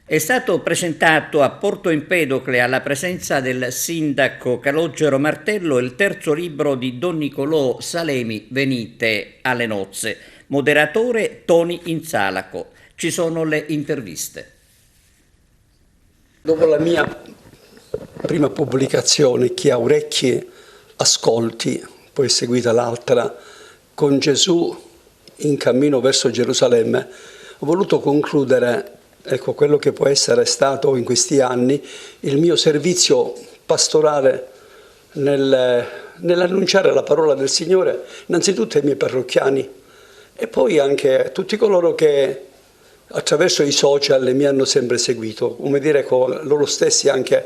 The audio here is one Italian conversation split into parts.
È stato presentato a Porto Empedocle, alla presenza del sindaco Calogero Martello, il terzo libro di Don Nicolò Salemi, Venite alle nozze. Moderatore Toni Insalaco. Ci sono le interviste. Dopo la mia prima pubblicazione, Chi ha orecchie ascolti, poi è seguita l'altra, Con Gesù in cammino verso Gerusalemme, ho voluto concludere quello che può essere stato in questi anni il mio servizio pastorale nell'annunciare la parola del Signore, innanzitutto ai miei parrocchiani e poi anche a tutti coloro che attraverso i social mi hanno sempre seguito, come dire, loro stessi anche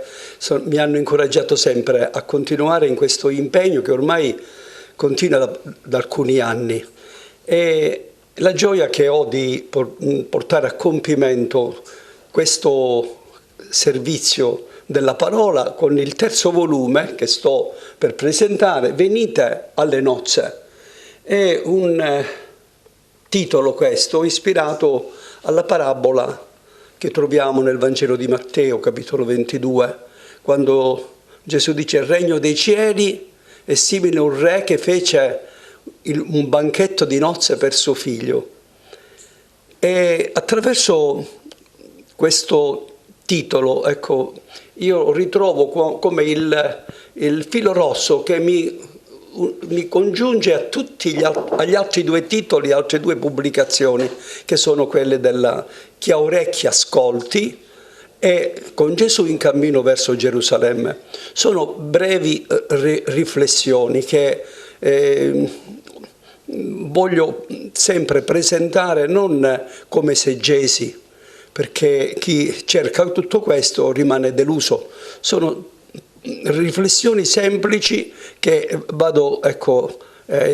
mi hanno incoraggiato sempre a continuare in questo impegno che ormai continua da alcuni anni. E la gioia che ho di portare a compimento questo servizio della parola con il terzo volume che sto per presentare, Venite alle nozze. È un titolo questo ispirato alla parabola che troviamo nel Vangelo di Matteo, capitolo 22, quando Gesù dice: il regno dei cieli è simile a un re che fece un banchetto di nozze per suo figlio. E attraverso questo titolo, io ritrovo come il filo rosso che mi congiunge a agli altri due titoli, altre due pubblicazioni, che sono quelle della Chi ha orecchi ascolti e Con Gesù in cammino verso Gerusalemme. Sono brevi riflessioni che voglio sempre presentare non come esegesi, perché chi cerca tutto questo rimane deluso. Sono riflessioni semplici che vado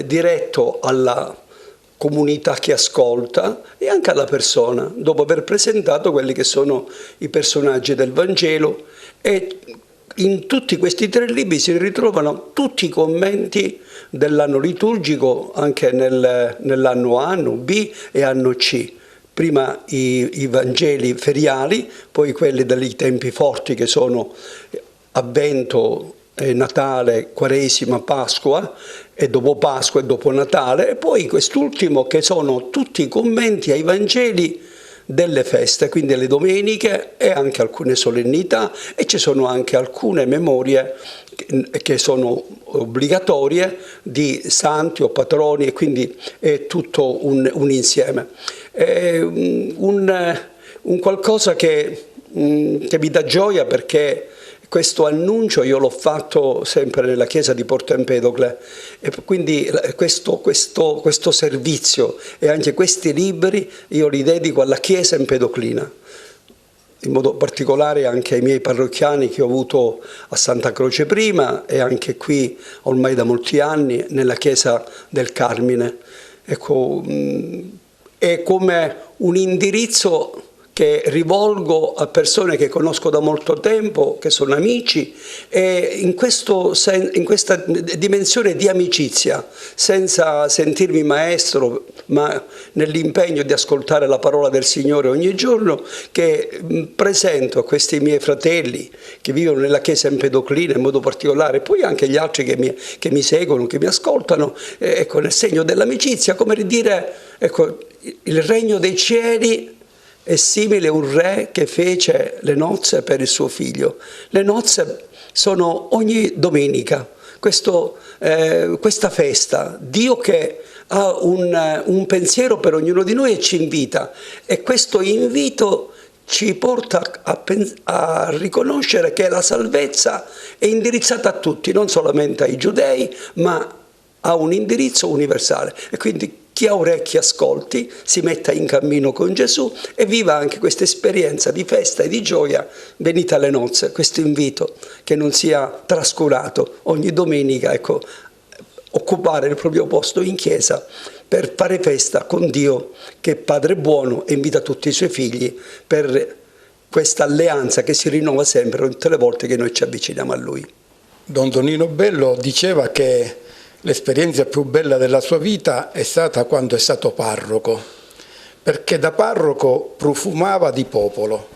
diretto alla comunità che ascolta e anche alla persona, dopo aver presentato quelli che sono i personaggi del Vangelo. E in tutti questi tre libri si ritrovano tutti i commenti dell'anno liturgico, anche nell'anno A, anno B e anno C. Prima i Vangeli feriali, poi quelli dei tempi forti che sono Avvento, Natale, Quaresima, Pasqua, e dopo Pasqua e dopo Natale, e poi quest'ultimo che sono tutti i commenti ai Vangeli delle feste, quindi le domeniche e anche alcune solennità, e ci sono anche alcune memorie che sono obbligatorie di santi o patroni, e quindi è tutto un insieme. È un qualcosa che mi dà gioia, perché questo annuncio io l'ho fatto sempre nella chiesa di Porto Empedocle, e quindi questo servizio e anche questi libri io li dedico alla chiesa empedoclina, in modo particolare anche ai miei parrocchiani che ho avuto a Santa Croce prima e anche qui ormai da molti anni nella chiesa del Carmine. È come un indirizzo che rivolgo a persone che conosco da molto tempo, che sono amici, e in questa dimensione di amicizia, senza sentirmi maestro, ma nell'impegno di ascoltare la parola del Signore ogni giorno, che presento a questi miei fratelli che vivono nella chiesa empedoclina in modo particolare, e poi anche gli altri che mi seguono, che mi ascoltano, nel segno dell'amicizia, come dire, il regno dei cieli è simile a un re che fece le nozze per il suo figlio. Le nozze sono ogni domenica, questa festa, Dio che ha un pensiero per ognuno di noi e ci invita, e questo invito ci porta a riconoscere che la salvezza è indirizzata a tutti, non solamente ai giudei, ma ha un indirizzo universale. E quindi chi ha orecchi ascolti, si metta in cammino con Gesù e viva anche questa esperienza di festa e di gioia. Venite alle nozze, questo invito che non sia trascurato ogni domenica, occupare il proprio posto in chiesa per fare festa con Dio, che è Padre buono e invita tutti i suoi figli per questa alleanza che si rinnova sempre tutte le volte che noi ci avviciniamo a Lui. Don Tonino Bello diceva che l'esperienza più bella della sua vita è stata quando è stato parroco, perché da parroco profumava di popolo.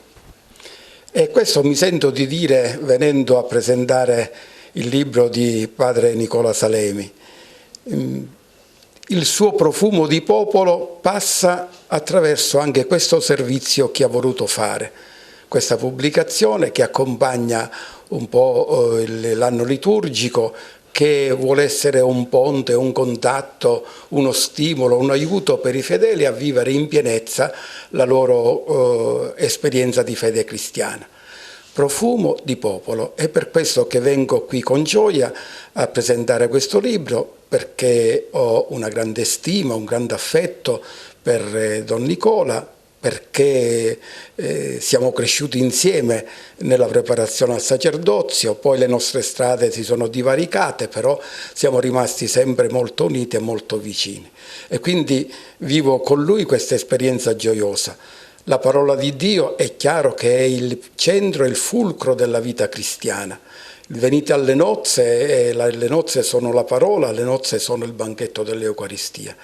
E questo mi sento di dire venendo a presentare il libro di padre Nicola Salemi. Il suo profumo di popolo passa attraverso anche questo servizio che ha voluto fare, questa pubblicazione che accompagna un po' l'anno liturgico, che vuole essere un ponte, un contatto, uno stimolo, un aiuto per i fedeli a vivere in pienezza la loro esperienza di fede cristiana. Profumo di popolo, è per questo che vengo qui con gioia a presentare questo libro, perché ho una grande stima, un grande affetto per Don Nicola, perché siamo cresciuti insieme nella preparazione al sacerdozio, poi le nostre strade si sono divaricate, però siamo rimasti sempre molto uniti e molto vicini. E quindi vivo con lui questa esperienza gioiosa. La parola di Dio è chiaro che è il centro e il fulcro della vita cristiana. Venite alle nozze, e le nozze sono la parola, le nozze sono il banchetto dell'Eucaristia.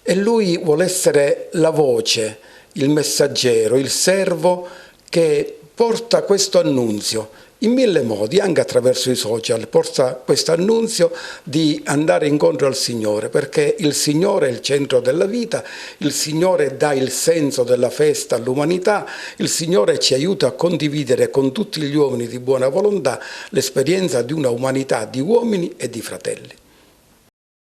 E lui vuole essere la voce, il messaggero, il servo che porta questo annunzio in mille modi, anche attraverso i social, porta questo annunzio di andare incontro al Signore, perché il Signore è il centro della vita, il Signore dà il senso della festa all'umanità, il Signore ci aiuta a condividere con tutti gli uomini di buona volontà l'esperienza di una umanità di uomini e di fratelli.